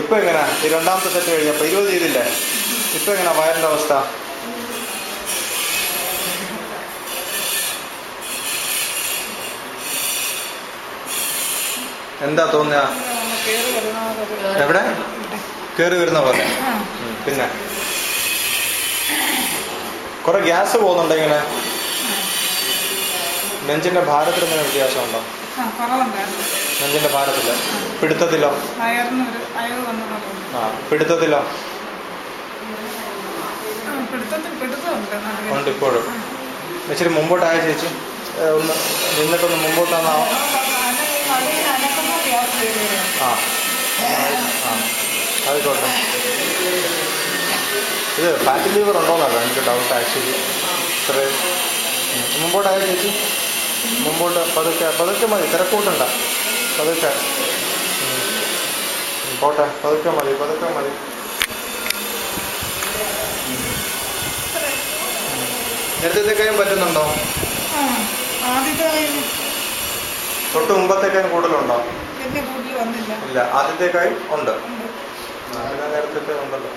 ഇപ്പം എങ്ങനെയാ ഈ രണ്ടാമത്തെ സെറ്റ് കഴിഞ്ഞപ്പോൾ 20 ചെയ്തില്ലേ? ഇപ്പം എങ്ങനെയാ വയറിൻ്റെ അവസ്ഥ? എന്താ തോന്നുക? എവിടെ കയറി വരുന്ന പോലെ? പിന്നെ കുറെ ഗ്യാസ് പോകുന്നുണ്ടോ ഇങ്ങനെ? നെഞ്ചിന്റെ ഭാരത്തിൽ എന്തെങ്കിലും വ്യത്യാസമുണ്ടോ? നെഞ്ചിന്റെ ഭാരത്തില്? പിടുത്തത്തിലോ? പിടുത്തത്തിലോ? ഉണ്ട് ഇപ്പോഴും. ഇച്ചിരി മുമ്പോട്ടായ ചേച്ചി, ഒന്ന് നിന്നിട്ടൊന്ന് മുമ്പോട്ടാണോ? ആ ആ ആയിക്കോട്ടെ. ഇത് ഫാറ്റ് ലിവർ ഉണ്ടോയെന്നല്ല എനിക്ക് ഡൗട്ട് ആക്ച്വലി. ഇത്രയും മുമ്പോട്ടായ ചേച്ചി, മുമ്പോട്ട് പതുക്കെ പതുക്കെ മതി, തിരക്കൂട്ടണ്ട, പതുക്കെ പോട്ടെ, പതുക്കെ മതി, പതുക്കെ മതി. നേരത്തേക്കായും പറ്റുന്നുണ്ടോ? തൊട്ട് മുമ്പത്തേക്കായും കൂടുതലുണ്ടോ? ഇല്ല, ആദ്യത്തേക്കായും ഉണ്ട്. നേരത്തെ ഉണ്ടല്ലോ.